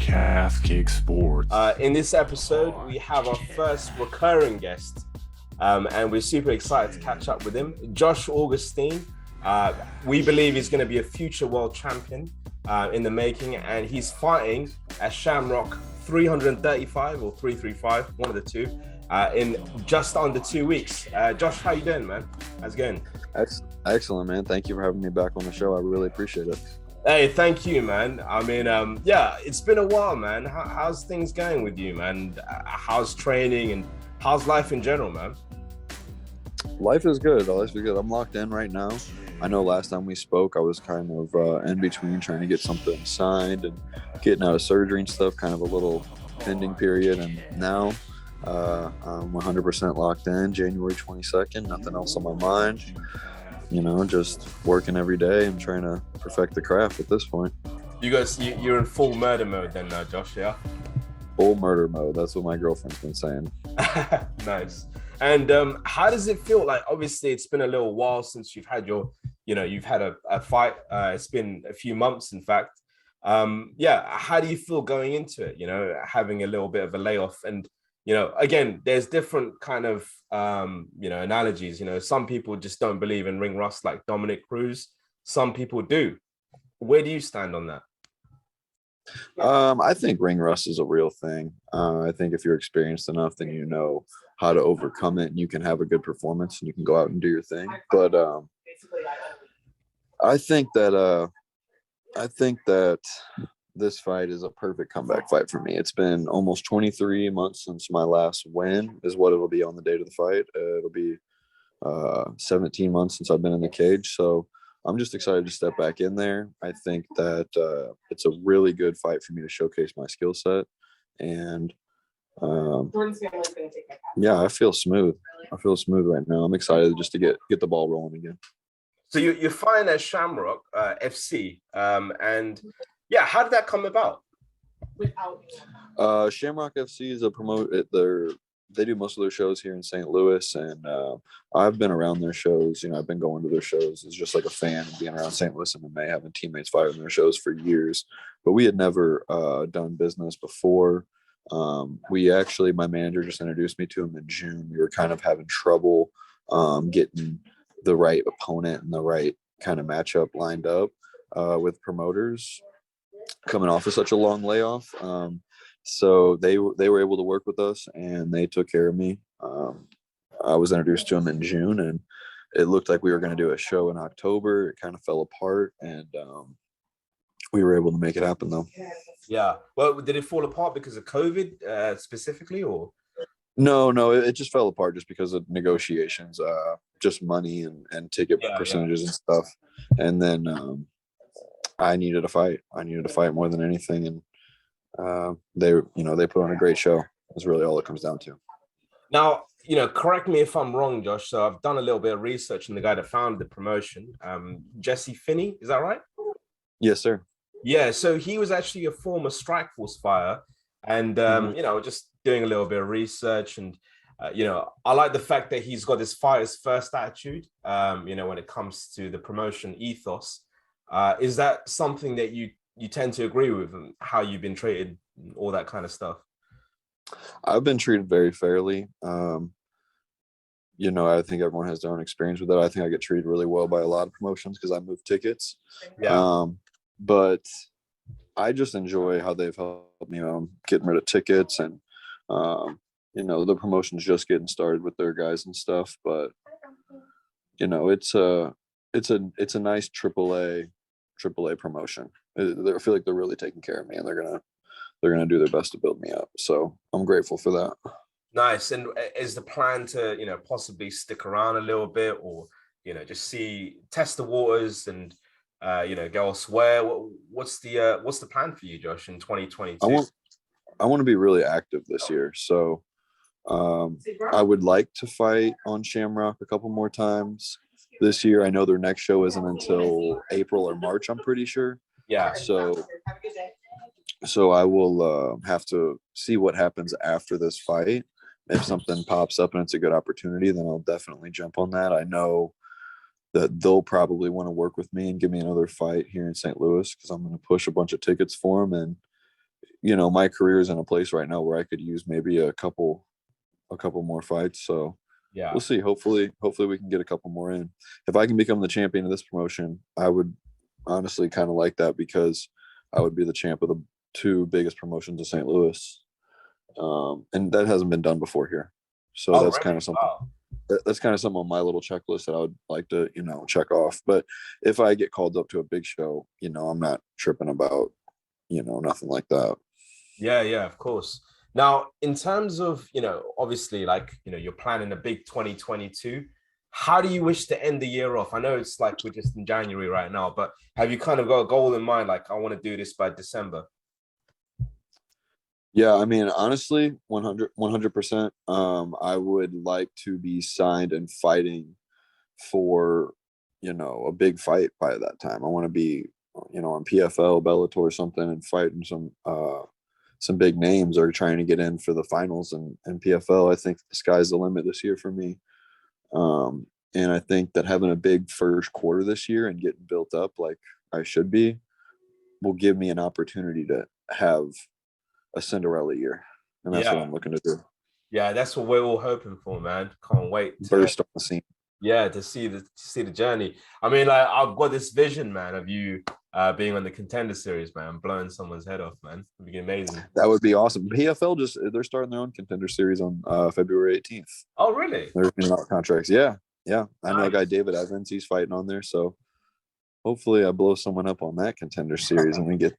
Calf Kick Sports. In this episode, we have our first recurring guest, and we're super excited to catch up with him. Josh Augustine. We believe he's going to be a future world champion in the making, and he's fighting at Shamrock 335 or 335, one of the two, in just under 2 weeks. Josh, how you doing, man? How's it going? Excellent, man. Thank you for having me back on the show. I really appreciate it. Hey, thank you, man. I mean, it's been a while, man. How's things going with you, man? How's training and how's life in general, man? Life is good. I'm locked in right now. I know last time we spoke, I was kind of in between trying to get something signed and getting out of surgery and stuff, kind of a little pending period. And now I'm 100% locked in, January 22nd, nothing else on my mind. You know, just working every day and trying to perfect the craft at this point. You're in full murder mode then, Josh, yeah? Full murder mode. That's what my girlfriend's been saying. Nice. And how does it feel? Like, obviously, it's been a little while since you've had a fight. It's been a few months, in fact. How do you feel going into it? You know, having a little bit of a layoff, and again, there's different kind of analogies. Some people just don't believe in ring rust, like Dominic Cruz. Some people do. Where do you stand on that? I think ring rust is a real thing. I think if you're experienced enough, then you know how to overcome it, and you can have a good performance, and you can go out and do your thing. But I think that this fight is a perfect comeback fight for me. It's been almost 23 months since my last win, is what it'll be on the date of the fight. It'll be 17 months since I've been in the cage. So I'm just excited to step back in there. I think that it's a really good fight for me to showcase my skill set. And I feel smooth. I feel smooth right now. I'm excited just to get the ball rolling again. So you're fighting at Shamrock FC. How did that come about? Shamrock FC is they do most of their shows here in St. Louis, and I've been around their shows. I've been going to their shows as just like a fan and being around St. Louis and May, having teammates fight in their shows for years. But we had never done business before. My manager just introduced me to him in June. We were kind of having trouble getting the right opponent and the right kind of matchup lined up with promoters coming off of such a long layoff. So they were able to work with us, and they took care of me. I was introduced to them in June, and it looked like we were going to do a show in October. It kind of fell apart, and we were able to make it happen, though. Yeah. Well, did it fall apart because of COVID specifically, or? No, it just fell apart just because of negotiations, just money and ticket percentages and stuff. And then I needed a fight. I needed to fight more than anything, and they put on a great show. That's really all it comes down to. Now, correct me if I'm wrong, Josh. So I've done a little bit of research on the guy that founded the promotion, Jesse Finney. Is that right? Yes, sir. Yeah. So he was actually a former Strikeforce fighter, and just doing a little bit of research, and I like the fact that he's got this fighter's first attitude. When it comes to the promotion ethos, is that something that you tend to agree with, and how you've been treated, and all that kind of stuff? I've been treated very fairly. I think everyone has their own experience with it. I think I get treated really well by a lot of promotions because I move tickets. Yeah. But I just enjoy how they've helped me, getting rid of tickets, and the promotion's just getting started with their guys and stuff. But it's a nice AAA promotion. I feel like they're really taking care of me, and they're gonna do their best to build me up. So I'm grateful for that. Nice. And is the plan to possibly stick around a little bit, or just test the waters and go elsewhere? What's the plan for you, Josh, in 2022? I want to be really active this year. So I would like to fight on Shamrock a couple more times this year. I know their next show isn't until April or March, I'm pretty sure. Yeah. So I will have to see what happens after this fight. If something pops up and it's a good opportunity, then I'll definitely jump on that. I know that they'll probably want to work with me and give me another fight here in St. Louis, because I'm going to push a bunch of tickets for them. And my career is in a place right now where I could use maybe a couple more fights. So Yeah. we'll see. Hopefully we can get a couple more in. If I can become the champion of this promotion, I would honestly kind of like that, because I would be the champ of the two biggest promotions of St. Louis. And that hasn't been done before here. So Oh, that's really? kind of something. Wow. That's kind of something on my little checklist that I would like to, check off. But if I get called up to a big show, I'm not tripping about, nothing like that. Yeah, yeah, of course. Now, in terms of, obviously, like, you're planning a big 2022. How do you wish to end the year off? I know it's like we're just in January right now, but have you kind of got a goal in mind? Like, I want to do this by December. Yeah, I mean, honestly, 100%. I would like to be signed and fighting for, a big fight by that time. I want to be, on PFL, Bellator or something, and fighting some big names, or trying to get in for the finals and PFL. I think the sky's the limit this year for me. And I think that having a big first quarter this year and getting built up like I should be will give me an opportunity to have a Cinderella year. And that's what I'm looking to do. Yeah, that's what we're all hoping for, man. Can't wait to burst on the scene. Yeah, to see the journey. I mean, like, I've got this vision, man, of you being on the Contender Series, man, blowing someone's head off, man. It'd be amazing. That would be awesome. PFL they're starting their own Contender Series on February 18th. Oh, really? They're in out contracts. Yeah. I know a guy, David Evans, he's fighting on there. So hopefully I blow someone up on that Contender Series and we get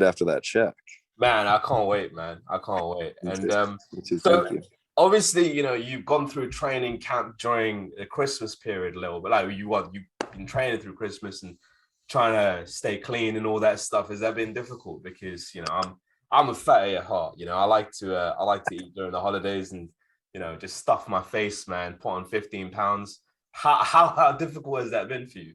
after that check. Man, I can't wait, man. I can't wait. And Thank you. Obviously, you've gone through training camp during the Christmas period a little bit. Like you've been training through Christmas and trying to stay clean and all that stuff. Has that been difficult? Because I'm a fatty at heart. I like to eat during the holidays and just stuff my face, man. Put on 15 pounds. How difficult has that been for you?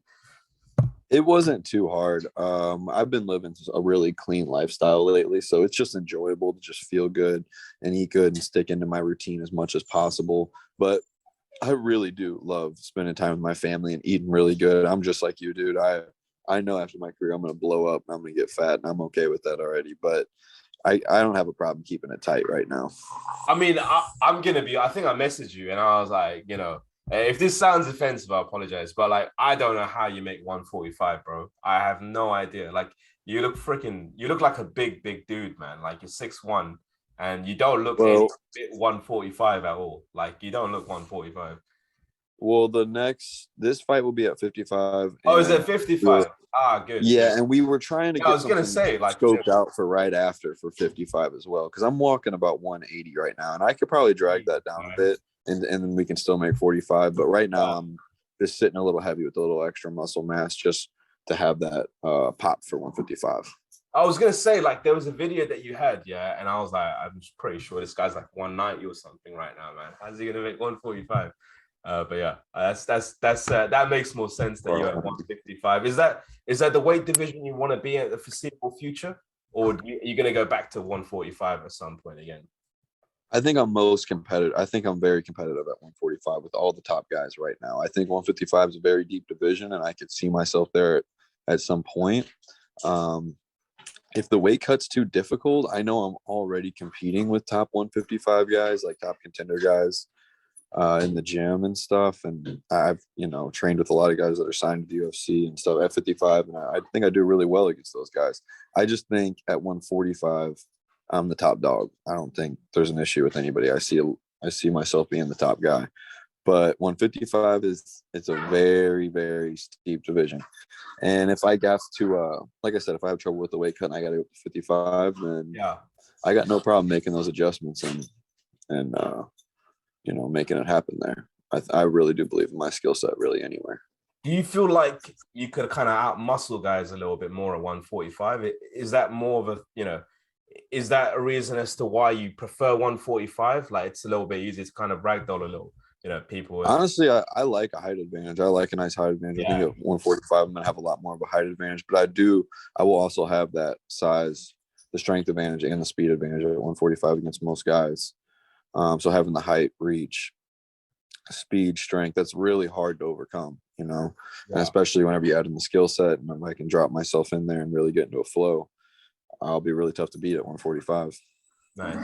It wasn't too hard. I've been living a really clean lifestyle lately, so it's just enjoyable to just feel good and eat good and stick into my routine as much as possible. But I really do love spending time with my family and eating really good. I'm just like you, dude. I know after my career I'm going to blow up and I'm going to get fat, and I'm okay with that already. But I don't have a problem keeping it tight right now. I mean, I think I messaged you and I was like, if this sounds offensive, I apologize. But like, I don't know how you make 145, bro. I have no idea. Like, you look like a big dude, man. Like, you're 6'1", and you don't look 145 at all. Like, you don't look 145. Well, this fight will be at 55. Oh, is it 55? Good. Yeah, and we were trying to get I was gonna say, like, scoped out for right after for 55 as well, because I'm walking about 180 right now, and I could probably drag that down a bit, and then we can still make 45. But right now, I'm just sitting a little heavy with a little extra muscle mass just to have that pop for 155. I was gonna say, like, there was a video that you had, and I was like, I'm pretty sure this guy's like 190 or something right now, man. How's he gonna make 145? But yeah, that makes more sense that you're at 155. Is that the weight division you want to be at the foreseeable future, or are you going to go back to 145 at some point again? I think I'm most competitive. I think I'm very competitive at 145 with all the top guys right now. I think 155 is a very deep division, and I could see myself there at some point. If the weight cut's too difficult, I know I'm already competing with top 155 guys, like top contender guys. In the gym and stuff, and I've trained with a lot of guys that are signed to the UFC and stuff at 55, and I think I do really well against those guys. I just think at 145 I'm the top dog. I don't think there's an issue with anybody. I see myself being the top guy, but 155 it's a very, very steep division, and if I got to like I said, if I have trouble with the weight cut and I got to go to 55, then I got no problem making those adjustments and making it happen there. I really do believe in my skill set really anywhere. Do you feel like you could kind of out-muscle guys a little bit more at 145? Is that more of is that a reason as to why you prefer 145? Like, it's a little bit easier to kind of ragdoll a little, people. Honestly, I like a height advantage. I like a nice height advantage. I think at 145, I'm going to have a lot more of a height advantage, but I will also have that size, the strength advantage and the speed advantage at 145 against most guys. So having the height, reach, speed, strength, that's really hard to overcome, and especially whenever you add in the skill set and I can drop myself in there and really get into a flow. I'll be really tough to beat at 145. Nice.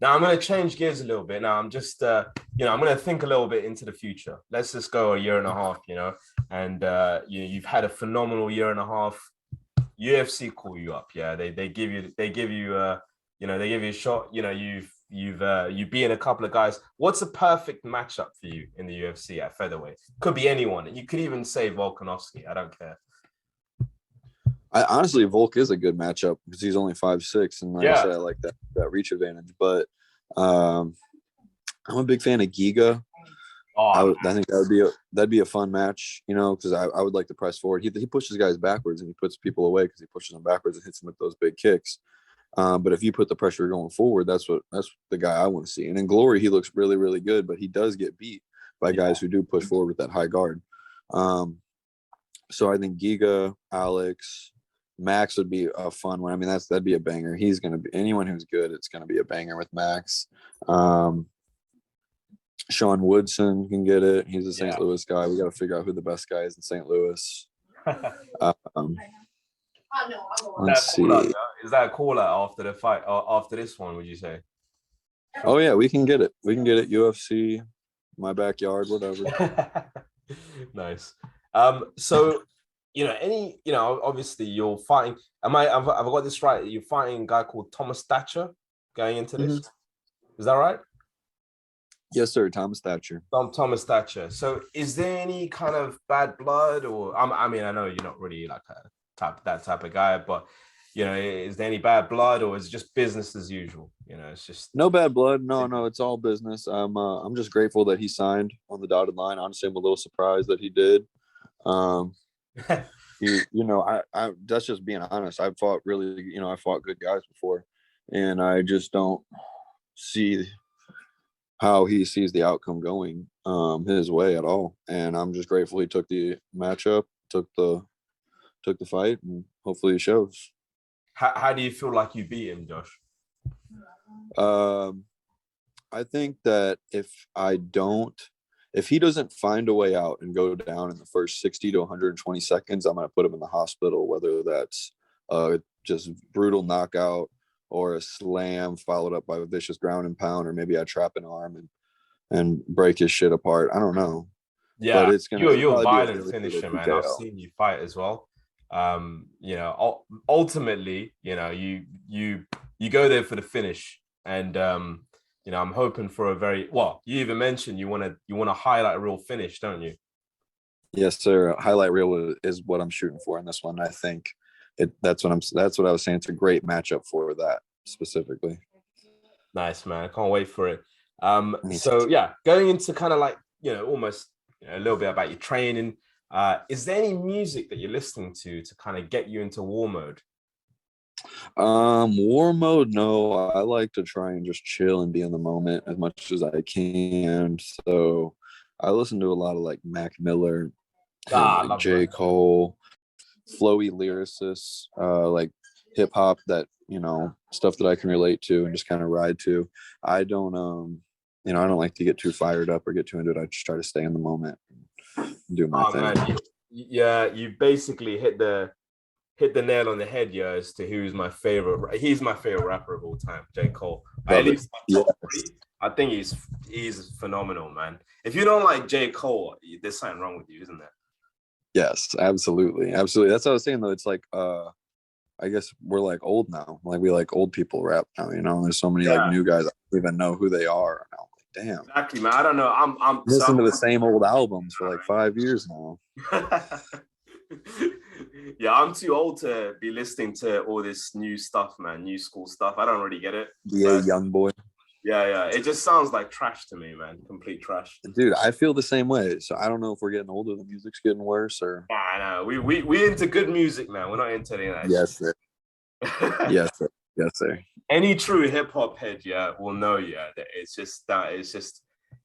Now I'm going to change gears a little bit. Now I'm just, I'm going to think a little bit into the future. Let's just go a year and a half, and you've had a phenomenal year and a half. UFC call you up, yeah. They give you a shot. You beat a couple of guys. What's a perfect matchup for you in the UFC at featherweight? Could be anyone. You could even say Volkanovski. I don't care. Honestly, Volk is a good matchup because he's only 5'6", and like I said, I like that reach advantage. But I'm a big fan of Giga. I think that'd be a fun match, because I would like to press forward. He pushes guys backwards and he puts people away because he pushes them backwards and hits them with those big kicks. But if you put the pressure going forward, that's the guy I want to see. And in Glory, he looks really, really good, but he does get beat by guys who do push forward with that high guard. So I think Giga, Alex, Max would be a fun one. I mean, that'd be a banger. He's going to be anyone who's good. It's going to be a banger with Max. Sean Woodson can get it. He's a St. Louis guy. We got to figure out who the best guy is in St. Louis. Let's see. Is that a call out after the fight or after this one, would you say? Oh yeah, we can get it. UFC, my backyard, whatever. Nice. So obviously you're fighting. Have I got this right? You're fighting a guy called Thomas Thatcher going into this. Mm-hmm. Is that right? Yes, sir. Thomas Thatcher. Thomas Thatcher. So is there any kind of bad blood, or I mean, I know you're not really like that type of guy, but is there any bad blood, or is it just business as usual? It's just no bad blood. No, it's all business. I'm just grateful that he signed on the dotted line. Honestly, I'm a little surprised that he did. I that's just being honest. I fought good guys before, and I just don't see how he sees the outcome going his way at all. And I'm just grateful he took the matchup, took the fight, and hopefully it shows. How do you feel like you beat him, Josh? I think that if he doesn't find a way out and go down in the first 60 to 120 seconds, I'm going to put him in the hospital, whether that's just brutal knockout or a slam followed up by a vicious ground and pound, or maybe I trap an arm and break his shit apart. I don't know. Yeah, but you're a violent finisher, man. I've seen you fight as well. Ultimately, you go there for the finish, and I'm hoping for you even mentioned you want to highlight a real finish, don't you? Yes, sir. Highlight reel is what I'm shooting for in this one. I think that's what I was saying. It's a great matchup for that specifically. Nice, man. I can't wait for it. So yeah, going into kind of like, almost a little bit about your training. Is there any music that you're listening to kind of get you into war mode? War mode, no. I like to try and just chill and be in the moment as much as I can. So I listen to a lot of like Mac Miller, like J. Cole, flowy lyricists, like hip hop that, stuff that I can relate to and just kind of ride to. I don't I don't like to get too fired up or get too into it. I just try to stay in the moment and do my thing. Man, you basically hit the nail on the head, as to who's my favorite. He's my favorite rapper of all time, J. Cole. At least my top three. I think he's phenomenal, man. If you don't like J. Cole, there's something wrong with you, isn't there? Yes, absolutely. That's what I was saying, though. It's like I guess we're like old now. Like we like old people rap now, There's so many like new guys I don't even know who they are now. Like, damn. Exactly, man. I don't know. I'm listening to the same old albums for like 5 years now. Yeah, I'm too old to be listening to all this new stuff, man. New school stuff. I don't really get it. Yeah, young boy. Yeah. It just sounds like trash to me, man. Complete trash. Dude, I feel the same way. So I don't know if we're getting older, the music's getting worse, or. I know. We into good music, man. We're not into any of that. Yes, sir. Yes, sir. Yes, sir. Any true hip hop head, will know, that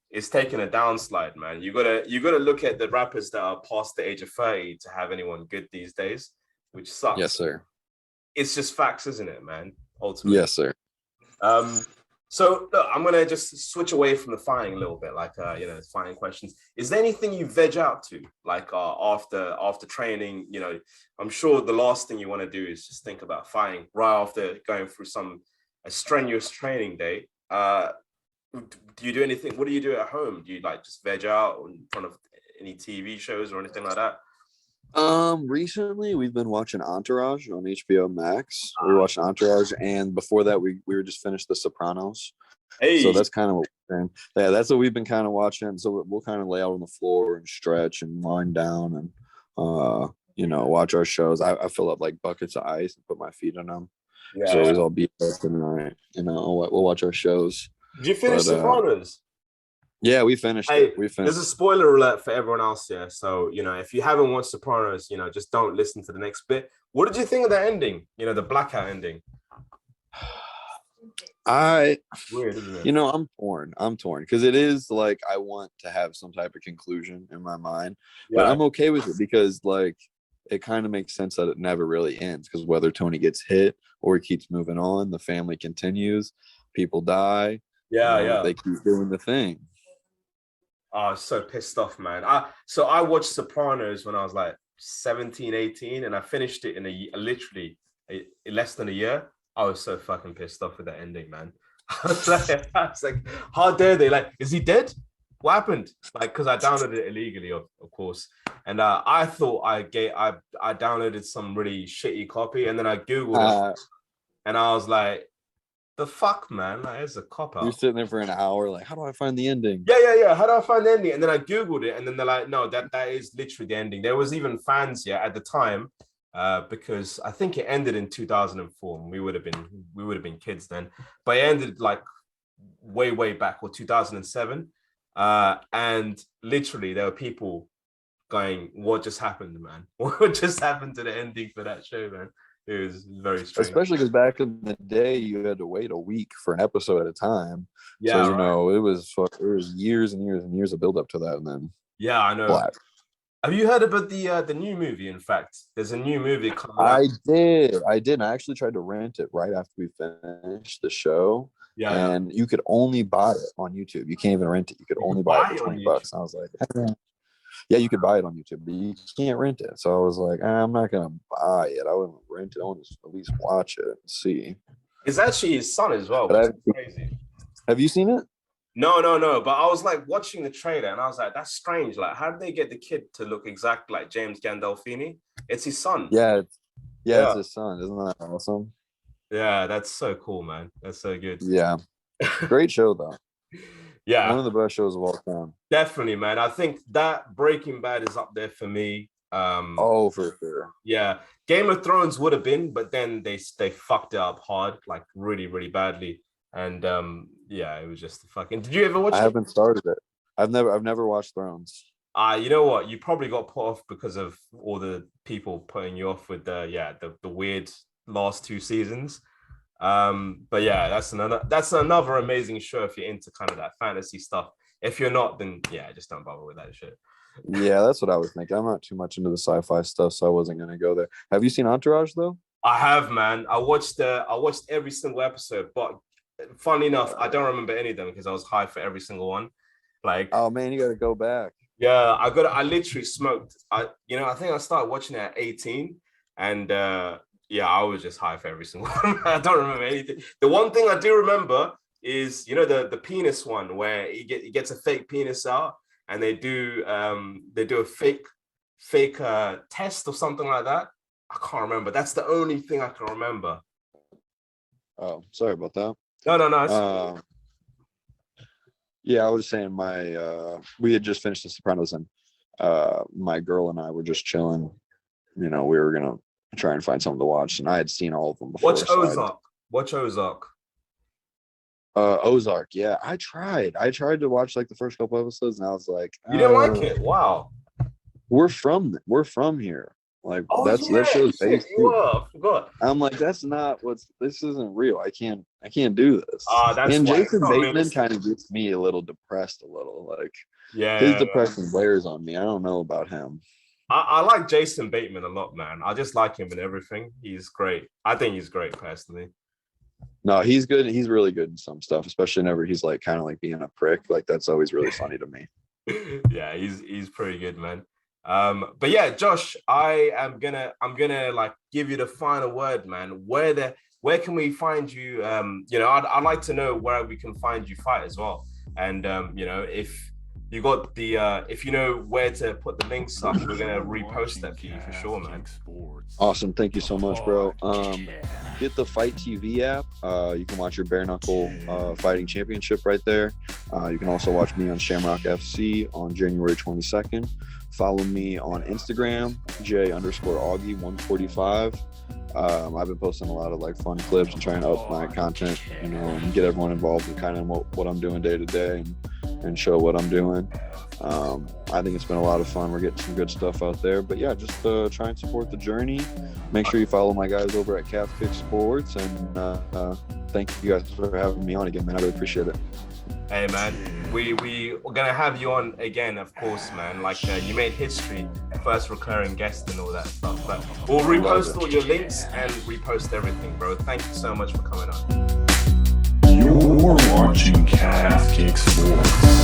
it's taking a downslide, man. You gotta look at the rappers that are past the age of 30 to have anyone good these days, which sucks. Yes, sir. It's just facts, isn't it, man? Ultimately. Yes, sir. So look, I'm gonna just switch away from the fighting a little bit, like fighting questions. Is there anything you veg out to, like after training? I'm sure the last thing you want to do is just think about fighting right after going through a strenuous training day. Do you do anything? What do you do at home? Do you like just veg out in front of any TV shows or anything like that? Recently we've been watching Entourage on HBO Max. We watched Entourage, and before that we were just finished the Sopranos. Hey, So that's kind of what we're doing. Yeah, that's what we've been kind of watching. So we'll kind of lay out on the floor and stretch and wind down and watch our shows. I fill up like buckets of ice and put my feet in them. yeah. So always all beat up and we'll watch our shows. Did you finish Sopranos? Yeah, we finished it. There's a spoiler alert for everyone else here. So, if you haven't watched Sopranos, just don't listen to the next bit. What did you think of the ending? The blackout ending. Weird, isn't it? I'm torn because it is like I want to have some type of conclusion in my mind, but I'm okay with it because like it kind of makes sense that it never really ends because whether Tony gets hit or he keeps moving on, the family continues, people die. They keep doing the thing. I was so pissed off, man. I watched Sopranos when I was like 17, 18, and I finished it in literally less than a year. I was so fucking pissed off with that ending, man. I was like, how dare they? Like, is he dead? What happened? Like, because I downloaded it illegally, of course. And I thought I downloaded some really shitty copy, and then I Googled it, and I was like, the fuck, man? Like, it's a cop out. You're sitting there for an hour, like, how do I find the ending? Yeah. How do I find the ending? And then I Googled it, and then they're like, no, that is literally the ending. There was even fans, at the time, because I think it ended in 2004. And we would have been kids then, but it ended like way back, or 2007. And literally, there were people going, "What just happened, man? What just happened to the ending for that show, man?" It was very strange. Especially because back in the day, you had to wait a week for an episode at a time. Yeah, so it was years and years and years of build up to that, and then I know. black. Have you heard about the new movie? In fact, there's a new movie coming out. I did. I actually tried to rent it right after we finished the show. And you could only buy it on YouTube. You can't even rent it. You could only buy it for $20. I was like, yeah, you could buy it on YouTube, but you can't rent it. So I was like, I'm not gonna buy it. I wouldn't rent it. I want to at least watch it and see. It's actually his son as well. Crazy. Have you seen it? No. But I was like watching the trailer, and I was like, that's strange. Like, how did they get the kid to look exactly like James Gandolfini? It's his son. Yeah, it's his son. Isn't that awesome? Yeah, that's so cool, man. That's so good. Yeah, great show though. Yeah, one of the best shows of all time. Definitely, man. I think that Breaking Bad is up there for me. For sure. Yeah, Game of Thrones would have been, but then they fucked it up hard, like really, really badly. And it was just fucking. Did you ever watch it? I haven't started it. I've never watched Thrones. You know what? You probably got put off because of all the people putting you off with the weird last 2 seasons. But yeah, that's another amazing show if you're into kind of that fantasy stuff. If you're not, then just don't bother with that shit. Yeah, that's what I was thinking. I'm not too much into the sci-fi stuff, so I wasn't gonna go there. Have you seen Entourage though? I have, man. I watched every single episode, but funnily enough, I don't remember any of them because I was high for every single one. Like, oh man, you gotta go back. Yeah, I literally smoked. I think I started watching it at 18, and I was just high for every single one. I don't remember anything. The one thing I do remember is the penis one where he gets a fake penis out, and they do a fake test or something like that. I can't remember. That's the only thing I can remember. Oh, sorry about that. No. Yeah, I was saying we had just finished The Sopranos, and my girl and I were just chilling. We were gonna try and find something to watch, and I had seen all of them before. Watch Ozark. Ozark, yeah. I tried to watch like the first couple episodes, and I was like, you didn't like it? Wow. We're from here. Like that show's based. I forgot. I'm like, this isn't real. I can't do this. And Jason Bateman kind of gets me a little depressed, like his depression wears on me. I don't know about him. I like Jason Bateman a lot, man. I just like him in everything. He's great. I think he's great personally. No, he's good. He's really good in some stuff, especially whenever he's like kind of like being a prick. Like that's always really funny to me. Yeah, he's pretty good, man. But yeah, Josh, I'm gonna like give you the final word, man. Where can we find you? I'd like to know where we can find you fight as well. And if you got the if you know where to put the links up, we're gonna repost that for you for sure, man. Awesome, thank you so much, bro. Get the Fight TV app. You can watch your bare knuckle fighting championship right there. You can also watch me on Shamrock FC on January 22nd. Follow me on Instagram, J_Augie145. I've been posting a lot of like fun clips and trying to up my content, and get everyone involved in kind of what I'm doing day to day and show what I'm doing. I think it's been a lot of fun. We're getting some good stuff out there, but yeah, just try and support the journey. Make sure you follow my guys over at Calf Kick Sports, and thank you guys for having me on again, man. I really appreciate it. Hey, man, we're gonna have you on again, of course, man. Like you made history, first recurring guest and all that stuff. But we'll repost all your links and repost everything, bro. Thank you so much for coming on. You're watching Calf Kick Sports.